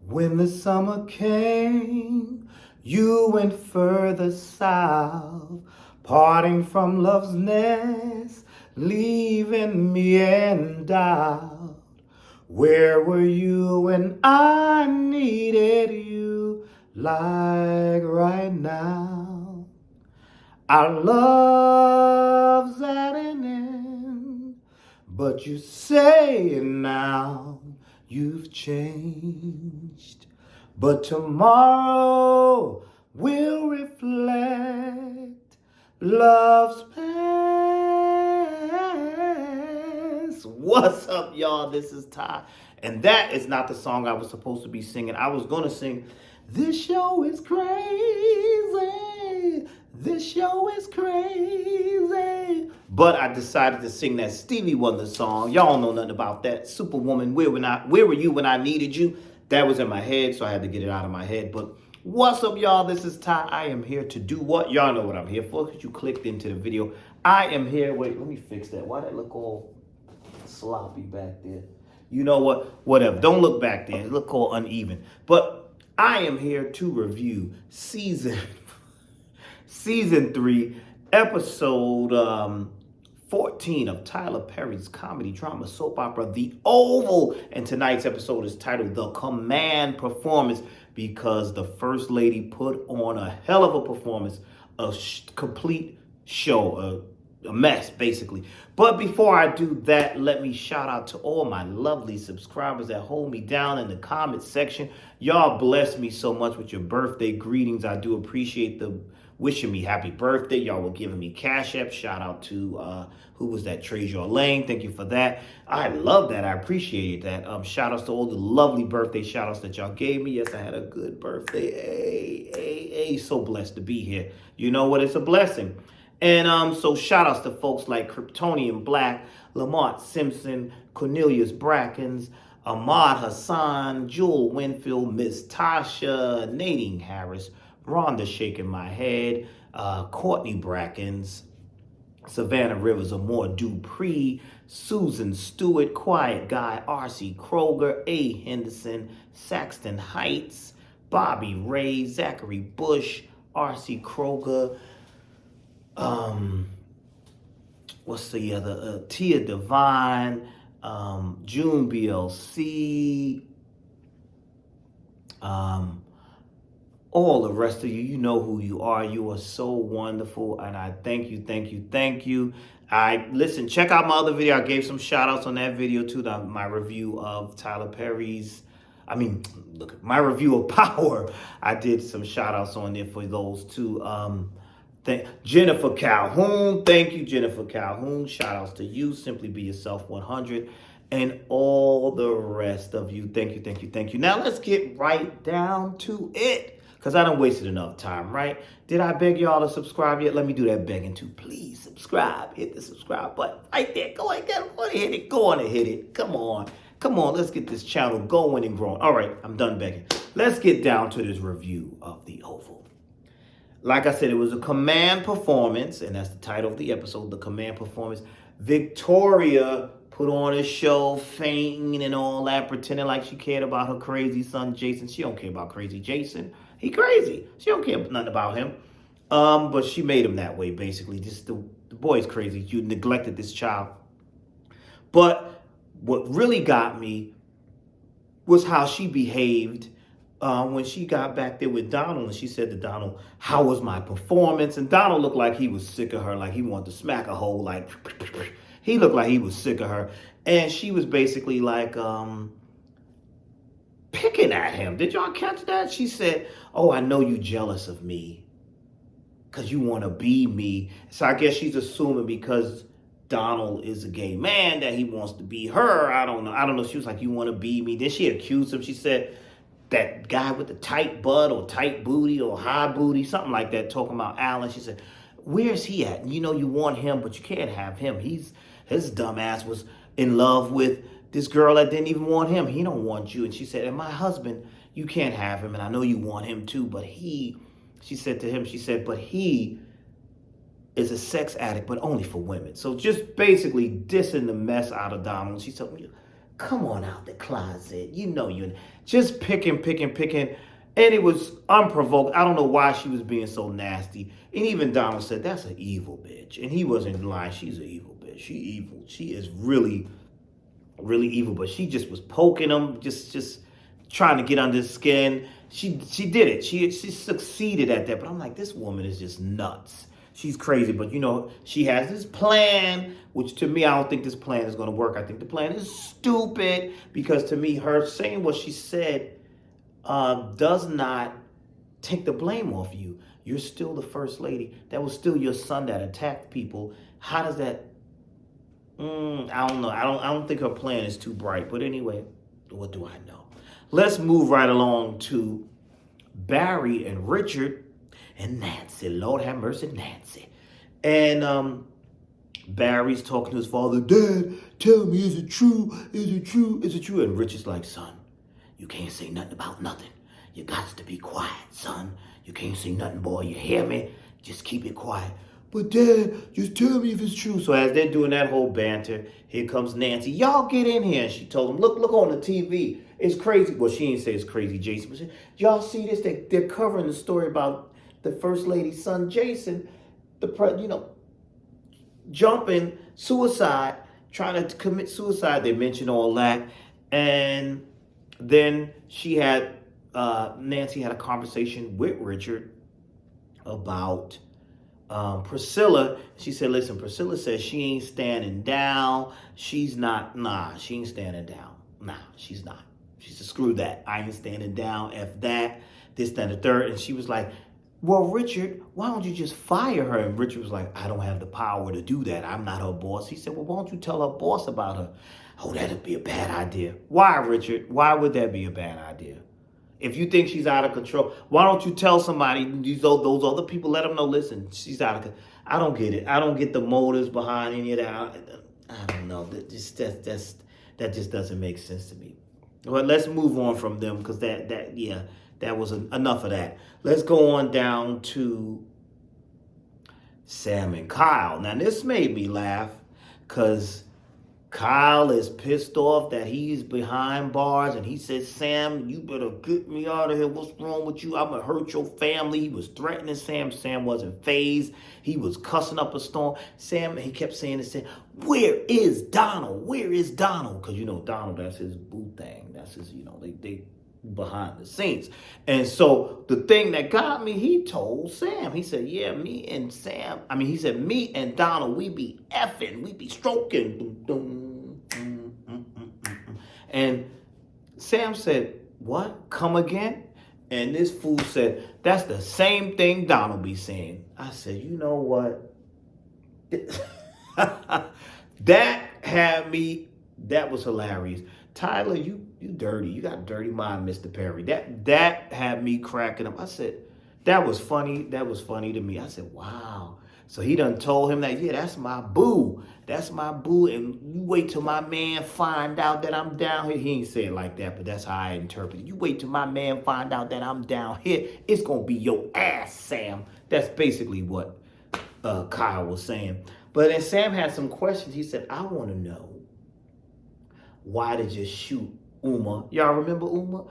When the summer came, you went further south, parting from love's nest, leaving me in doubt. Where were you when I needed you like right now? Our love's at an end, but you say now you've changed. But tomorrow will reflect love's past. What's up, y'all? This is Ty. And that is not the song I was supposed to be singing. I was going to sing, "This show is crazy. This show is crazy." But I decided to sing that Stevie Wonder song. Y'all know nothing about that. Superwoman, where were you when I needed you? That was in my head, so I had to get it out of my head. But what's up, y'all? This is Ty. I am here to do what? Y'all know what I'm here for because you clicked into the video. I am here. Wait, let me fix that. Why that look all sloppy back there? You know what? Whatever. Don't look back there. It look all uneven. But I am here to review season 3, episode 14 of Tyler Perry's comedy drama soap opera, The Oval. And tonight's episode is titled The Command Performance because the First Lady put on a hell of a performance, a complete show, a mess, basically. But before I do that, let me shout out to all my lovely subscribers that hold me down in the comment section. Y'all bless me so much with your birthday greetings. I do appreciate the wishing me happy birthday. Y'all were giving me CashApp. Shout out to, who was that? Treasure Lane. Thank you for that. I love that. I appreciate that. Shout outs to all the lovely birthday shout outs that y'all gave me. Yes, I had a good birthday. Hey, so blessed to be here. You know what? It's a blessing. And so shout outs to folks like Kryptonian Black, Lamont Simpson, Cornelius Brackens, Ahmad Hassan, Jewel Winfield, Miss Tasha, Nadine Harris, Rhonda Shaking My Head, Courtney Brackens, Savannah Rivers, Amore Dupree, Susan Stewart, Quiet Guy, R.C. Kroger, A. Henderson, Saxton Heights, Bobby Ray, Zachary Bush, R.C. Kroger, what's the other? Tia Divine, June BLC, all the rest of you. You know who you are. You are so wonderful, and I thank you. Listen, check out my other video. I gave some shout outs on that video too. My review of Tyler Perry's, my review of Power. I did some shout outs on there for those two. Jennifer Calhoun, thank you, Jennifer Calhoun. Shout outs to you, Simply Be Yourself 100, and all the rest of you. Thank you. Now let's get right down to it, because I done wasted enough time, right? Did I beg y'all to subscribe yet? Let me do that begging too. Please subscribe. Hit the subscribe button right there. Go on, hit it. Go on and hit it. Come on, let's get this channel going and growing. All right, I'm done begging. Let's get down to this review of The Oval. Like I said, it was a command performance, and that's the title of the episode, The Command Performance. Victoria put on a show, fainting and all that, pretending like she cared about her crazy son, Jason. She don't care about crazy Jason. He crazy. She don't care nothing about him. But she made him that way, basically. Just the boy's crazy. You neglected this child. But what really got me was how she behaved when she got back there with Donald, and she said to Donald, "How was my performance?" And Donald looked like he was sick of her, like he wanted to smack a hole, like he looked like he was sick of her. And she was basically like picking at him. Did y'all catch that? She said, "Oh, I know you jealous of me because you want to be me." So I guess she's assuming because Donald is a gay man that he wants to be her. I don't know. She was like, "You want to be me?" Then she accused him. She said, that guy with the tight butt or tight booty or high booty, something like that, talking about Alan. She said, "Where's he at? You know you want him, but you can't have him. His dumb ass was in love with this girl that didn't even want him. He don't want you." And she said, "And my husband, you can't have him, and I know you want him too, but she said to him, but he is a sex addict, but only for women." So just basically dissing the mess out of Donald. She said, come on out the closet. You know you just picking. And it was unprovoked. I don't know why she was being so nasty. And even Donald said, that's an evil bitch. And he wasn't lying. She's an evil bitch. She evil. She is really, really evil. But she just was poking him, just trying to get under his skin. She did it. She succeeded at that. But I'm like, this woman is just nuts. She's crazy. But you know, she has this plan, which to me, I don't think this plan is going to work. I think the plan is stupid because to me, her saying what she said does not take the blame off you. You're still the first lady. That was still your son that attacked people. How does that? I don't know. I don't think her plan is too bright. But anyway, what do I know? Let's move right along to Barry and Richard and Nancy. Lord have mercy, Nancy. And Barry's talking to his father. Dad, tell me, is it true? Is it true? Is it true? And Richard's like, son, you can't say nothing about nothing. You got to be quiet, son. You can't say nothing, boy. You hear me? Just keep it quiet. But Dad, just tell me if it's true. So as they're doing that whole banter, here comes Nancy. Y'all get in here. And she told them, look on the TV. It's crazy. Well, she didn't say it's crazy, Jason. But y'all see this? They're covering the story about the First Lady's son, Jason, jumping, suicide, trying to commit suicide. They mentioned all that. And then Nancy had a conversation with Richard about Priscilla. She said, listen, Priscilla says she ain't standing down. She ain't standing down. Nah, she's not. She said, screw that. I ain't standing down. F that, this, that, and the third. And she was like, well, Richard, why don't you just fire her? And Richard was like, I don't have the power to do that. I'm not her boss. He said, well, why don't you tell her boss about her? Oh, that'd be a bad idea. Why, Richard? Why would that be a bad idea? If you think she's out of control, why don't you tell somebody, those other people, let them know, listen, she's out of control. I don't get it. I don't get the motives behind any of that. I don't know. That just doesn't make sense to me. But let's move on from them because that was enough of that. Let's go on down to Sam and Kyle. Now, this made me laugh because Kyle is pissed off that he's behind bars, and he says, Sam, you better get me out of here. What's wrong with you? I'm going to hurt your family. He was threatening Sam. Sam wasn't fazed. He was cussing up a storm. He kept saying this, where is Donald? Where is Donald? Because, Donald, that's his boo thing. That's his, they behind the scenes. And so the thing that got me, he told Sam, he said, yeah, me and Donald, we be effing, we be stroking. And Sam said, what? Come again? And this fool said, that's the same thing Donald be saying. I said, you know what? That was hilarious. Tyler, you dirty. You got a dirty mind, Mr. Perry. That had me cracking up. I said, that was funny. That was funny to me. I said, wow. So he done told him that, yeah, that's my boo. That's my boo. And you wait till my man find out that I'm down here. He ain't say it like that, but that's how I interpret it. You wait till my man find out that I'm down here. It's going to be your ass, Sam. That's basically what Kyle was saying. But then Sam had some questions. He said, I want to know, why did you shoot Uma? Y'all remember Uma?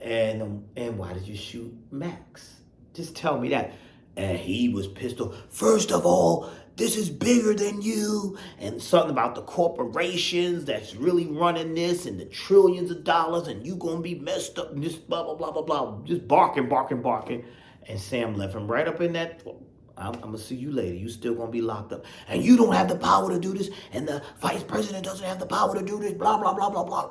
And why did you shoot Max? Just tell me that. And he was pissed off. First of all, this is bigger than you. And something about the corporations that's really running this and the trillions of dollars and you gonna be messed up and just blah, blah, blah, blah, blah. Just barking. And Sam left him right up in that. I'm going to see you later. You still going to be locked up. And you don't have the power to do this. And the vice president doesn't have the power to do this. Blah, blah, blah, blah, blah.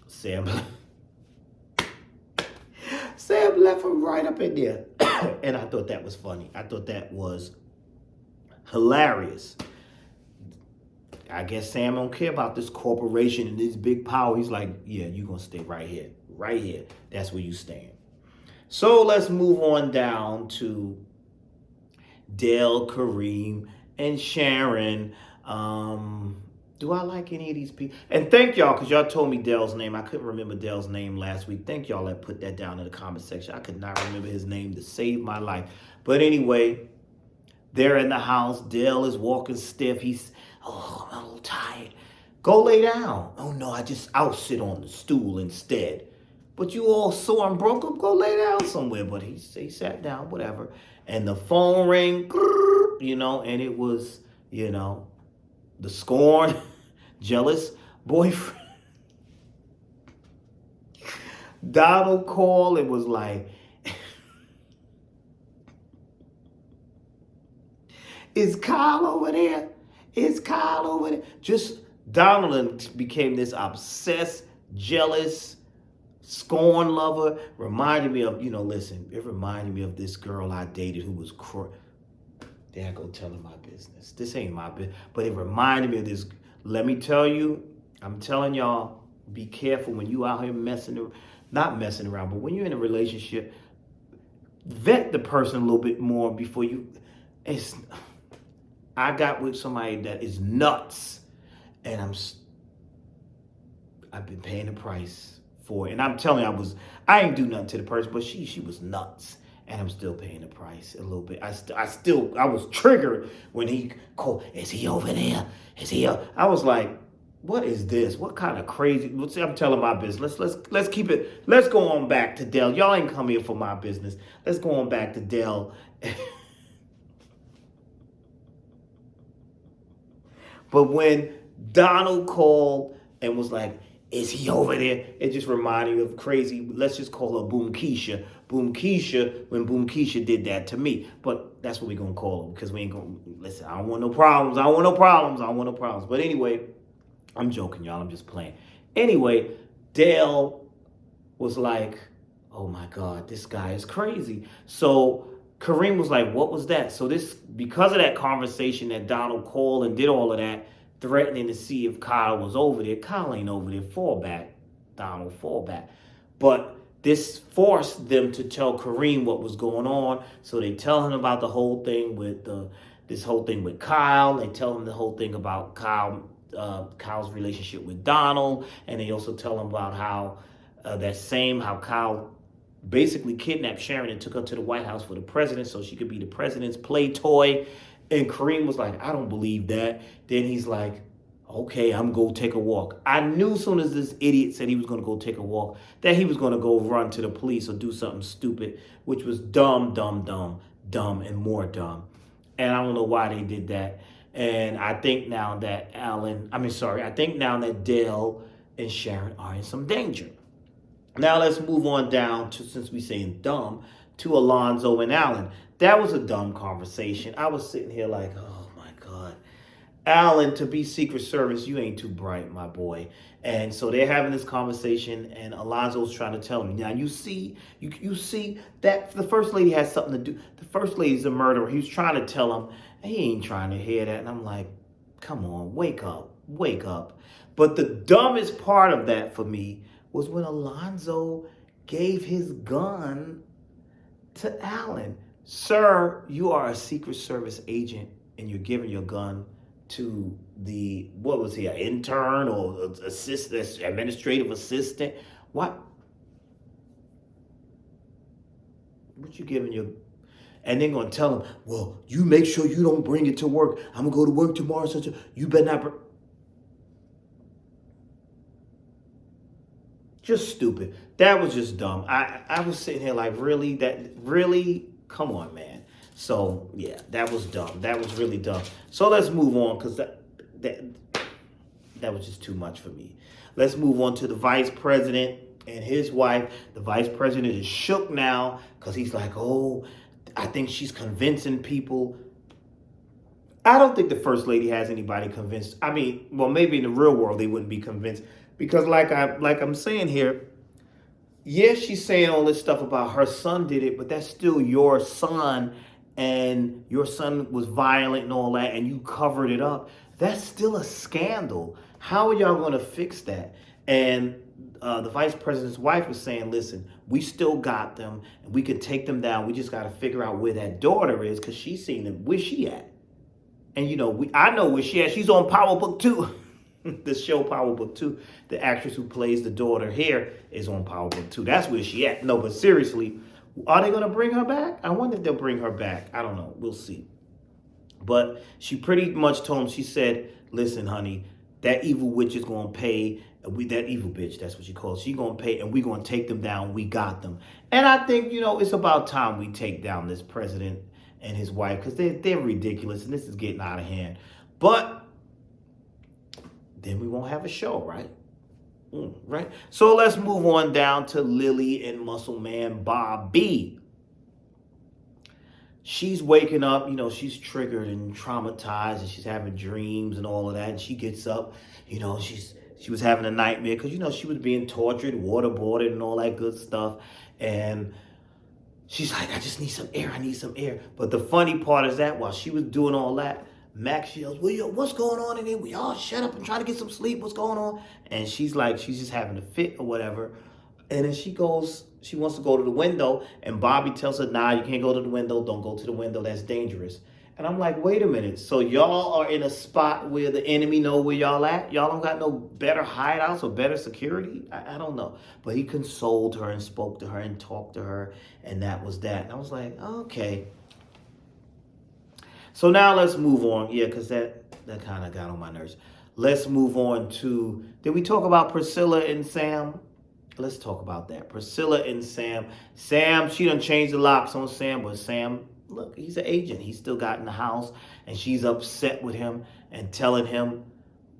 Sam left him right up in there. And I thought that was funny. I thought that was hilarious. I guess Sam don't care about this corporation and this big power. He's like, yeah, you're going to stay right here. Right here. That's where you stand. So let's move on down to Dale, Kareem, and Sharon. Do I like any of these people? And thank y'all, because y'all told me Dale's name. I couldn't remember Dale's name last week. Thank y'all that put that down in the comment section. I could not remember his name to save my life. But anyway, they're in the house. Dale is walking stiff. I'm a little tired. Go lay down. Oh no, I'll sit on the stool instead. But you all sore and broke up, go lay down somewhere. But he sat down, whatever. And the phone rang, and it was, the scorned, jealous boyfriend. Donald called. It was like, is Kyle over there? Is Kyle over there? Just Donald became this obsessed, jealous, scorn lover. Reminded me of, listen, it reminded me of this girl I dated who was there I go telling my business. This ain't my business. But it reminded me of this. Let me tell you, I'm telling y'all, be careful when you out here not messing around, but when you're in a relationship, vet the person a little bit more before you. I got with somebody that is nuts, and I've been paying the price for it. And I'm telling you, I ain't do nothing to the person, but she was nuts. And I'm still paying the price a little bit. I was triggered when he called, is he over there? Is he up? I was like, what is this? What kind of crazy? I'm telling my business. Let's keep it. Let's go on back to Dell. Y'all ain't come here for my business. Let's go on back to Dell. But when Donald called and was like, is he over there? It just reminded me of crazy, let's just call her Boom Keisha. Boom Keisha, when Boom Keisha did that to me. But that's what we're going to call her, because we ain't going to, listen, I don't want no problems. I don't want no problems. But anyway, I'm joking, y'all. I'm just playing. Anyway, Dale was like, oh my God, this guy is crazy. So Kareem was like, what was that? So because of that conversation that Donald called and did all of that, threatening to see if Kyle was over there. Kyle ain't over there. Fall back. Donald, fall back. But this forced them to tell Kareem what was going on. So they tell him about the whole thing with Kyle. They tell him the whole thing about Kyle's relationship with Donald. And they also tell him about how Kyle basically kidnapped Sharon and took her to the White House for the president so she could be the president's play toy. And Kareem was like, I don't believe that. Then he's like, okay, I'm going to take a walk. I knew as soon as this idiot said he was going to go take a walk that he was going to go run to the police or do something stupid, which was dumb, and more dumb. And I don't know why they did that. And I think now that Dale and Sharon are in some danger. Now let's move on down to, since we saying dumb, to Alonzo and Alan. That was a dumb conversation. I was sitting here like, oh my God. Alan, to be Secret Service, you ain't too bright, my boy. And so they're having this conversation, and Alonzo's trying to tell him, now you see that the First Lady has something to do. The First Lady's a murderer. He was trying to tell him, he ain't trying to hear that. And I'm like, come on, wake up. But the dumbest part of that for me was when Alonzo gave his gun to Alan. Sir, you are a Secret Service agent and you're giving your gun to an intern or assistant, administrative assistant? What you giving your... And they're going to tell him, well, you make sure you don't bring it to work. I'm going to go to work tomorrow. You better not... Just stupid. That was just dumb. I was sitting here like, really? Come on, man. So, yeah, that was dumb. That was really dumb. So let's move on, because that was just too much for me. Let's move on to the vice president and his wife. The vice president is shook now because he's like, oh, I think she's convincing people. I don't think the First Lady has anybody convinced. I mean, well, maybe in the real world they wouldn't be convinced. Because like I'm saying here, yes, she's saying all this stuff about her son did it, but that's still your son, and your son was violent and all that, and you covered it up. That's still a scandal. How are y'all going to fix that? And the vice president's wife was saying, listen, we still got them, and we could take them down. We just got to figure out where that daughter is, because she's seen them. Where's she at? And, I know where she at. She's on Power Book 2. The show Power Book 2, the actress who plays the daughter here is on Power Book 2. That's where she at. No, but seriously, are they going to bring her back? I wonder if they'll bring her back. I don't know. We'll see. But she pretty much told him, she said, listen, honey, that evil witch is going to pay. That evil bitch, that's what she calls. She going to pay, and we going to take them down. We got them. And I think, it's about time we take down this president and his wife, because they're ridiculous, and this is getting out of hand. But then we won't have a show, right? Right? So let's move on down to Lily and Muscle Man Bobby. She's waking up, she's triggered and traumatized, and she's having dreams and all of that. And she gets up, she was having a nightmare because, she was being tortured, waterboarded, and all that good stuff. And she's like, I just need some air. I need some air. But the funny part is that while she was doing all that, Max yells, well, what's going on in here? We all shut up and try to get some sleep. What's going on? And she's like, she's just having a fit or whatever. And then she wants to go to the window, and Bobby tells her, nah, you can't go to the window. Don't go to the window. That's dangerous. And I'm like, wait a minute. So y'all are in a spot where the enemy know where y'all at? Y'all don't got no better hideouts or better security? I don't know. But he consoled her and spoke to her and talked to her, and that was that. And I was like, okay. So now let's move on. Yeah, because that kind of got on my nerves. Let's move on to, did we talk about Priscilla and Sam? Let's talk about that. Priscilla and Sam. Sam, she done changed the locks on Sam, but Sam, look, he's an agent. He's still got in the house, and she's upset with him and telling him,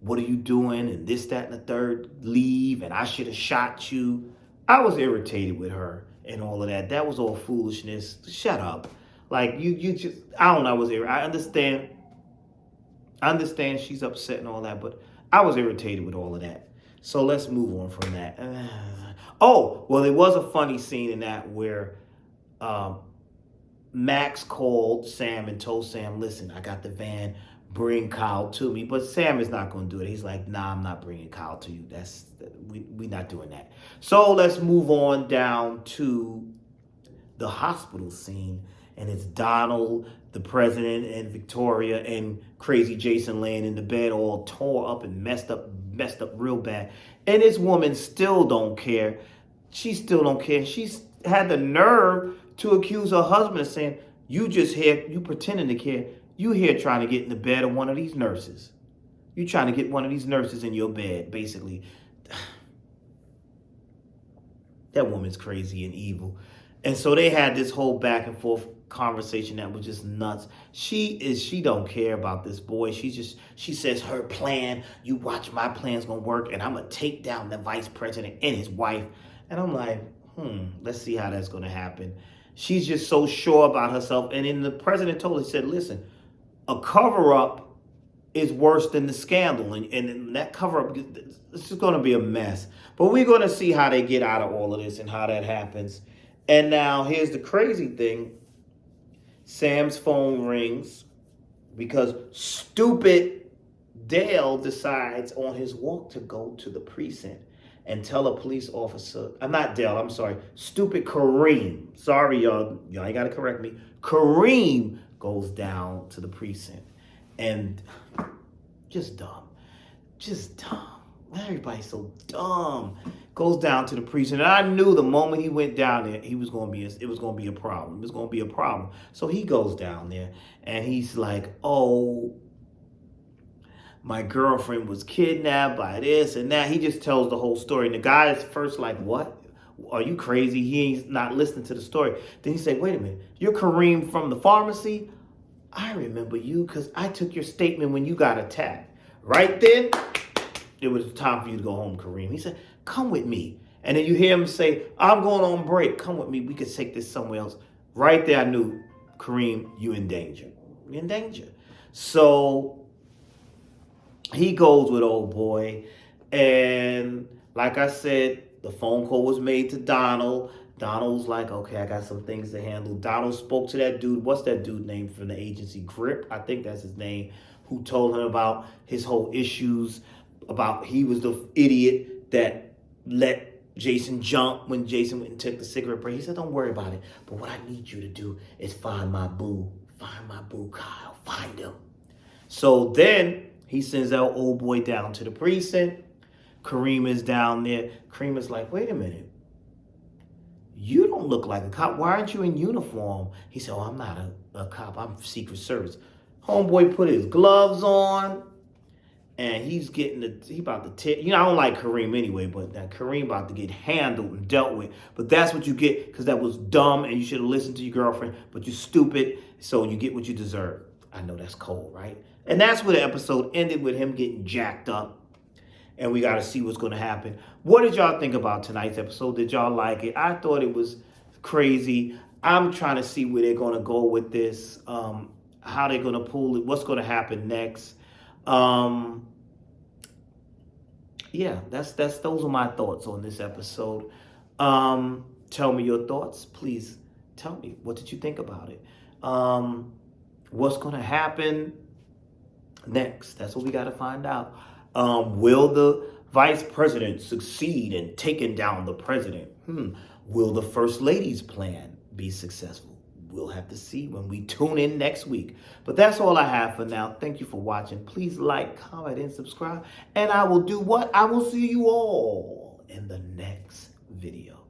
what are you doing? And this, that, and the third, leave, and I should have shot you. I was irritated with her and all of that. That was all foolishness. Shut up. Like, you just, I don't know, I understand she's upset and all that, but I was irritated with all of that. So let's move on from that. Oh, well, there was a funny scene in that where Max called Sam and told Sam, listen, I got the van, bring Kyle to me. But Sam is not going to do it. He's like, nah, I'm not bringing Kyle to you. We're not doing that. So let's move on down to the hospital scene. And it's Donald, the president, and Victoria, and crazy Jason laying in the bed all tore up and messed up real bad. And this woman still don't care. She still don't care. She's had the nerve to accuse her husband of saying, you just here, you pretending to care. You here trying to get in the bed of one of these nurses. You trying to get one of these nurses in your bed, basically. That woman's crazy and evil. And so they had this whole back and forth conversation that was just nuts. She don't care about this boy. She says her plan, you watch, my plan's gonna work, and I'm gonna take down the vice president and his wife. And I'm like, let's see how that's gonna happen. She's just so sure about herself. And then the president told her, he said, listen, a cover-up is worse than the scandal. And that cover-up, it's just gonna be a mess. But we're gonna see how they get out of all of this and how that happens. And now here's the crazy thing. Sam's phone rings because stupid Dale decides on his walk to go to the precinct and tell a police officer, not Dale, I'm sorry, stupid Kareem. Sorry, y'all ain't got to correct me. Kareem goes down to the precinct and just dumb. Everybody's so dumb. Goes down to the precinct. And I knew the moment he went down there, it was going to be a problem. It was going to be a problem. So he goes down there and he's like, oh, my girlfriend was kidnapped by this and that. He just tells the whole story. And the guy is first like, what? Are you crazy? He ain't not listening to the story. Then he said, wait a minute. You're Kareem from the pharmacy? I remember you because I took your statement when you got attacked. Right then, it was time for you to go home, Kareem. He said, come with me. And then you hear him say, I'm going on break. Come with me. We could take this somewhere else. Right there, I knew, Kareem, you in danger. You're in danger. So he goes with old boy. And like I said, the phone call was made to Donald. Donald's like, okay, I got some things to handle. Donald spoke to that dude. What's that dude name from the agency? Grip, I think that's his name, who told him about his whole issues, about he was the idiot that let Jason jump when Jason went and took the cigarette break. He said, don't worry about it. But what I need you to do is find my boo. Find my boo, Kyle. Find him. So then he sends that old boy down to the precinct. Kareem is down there. Kareem is like, wait a minute. You don't look like a cop. Why aren't you in uniform? He said, oh, I'm not a cop. I'm Secret Service. Homeboy put his gloves on. and he about to tear. You know, I don't like Kareem anyway, but that Kareem about to get handled and dealt with. But that's what you get, because that was dumb, and you should have listened to your girlfriend, but you're stupid, so you get what you deserve. I know that's cold, right? And that's where the episode ended, with him getting jacked up. And we got to see what's going to happen. What did y'all think about tonight's episode? Did y'all like it? I thought it was crazy. I'm trying to see where they're going to go with this, how they're going to pull it, what's going to happen next. Yeah, those are my thoughts on this episode. Tell me your thoughts. Please tell me, what did you think about it? What's going to happen next? That's what we got to find out. Will the vice president succeed in taking down the president? Will the first lady's plan be successful? We'll have to see when we tune in next week. But that's all I have for now. Thank you for watching. Please like, comment, and subscribe. And I will do what? I will see you all in the next video.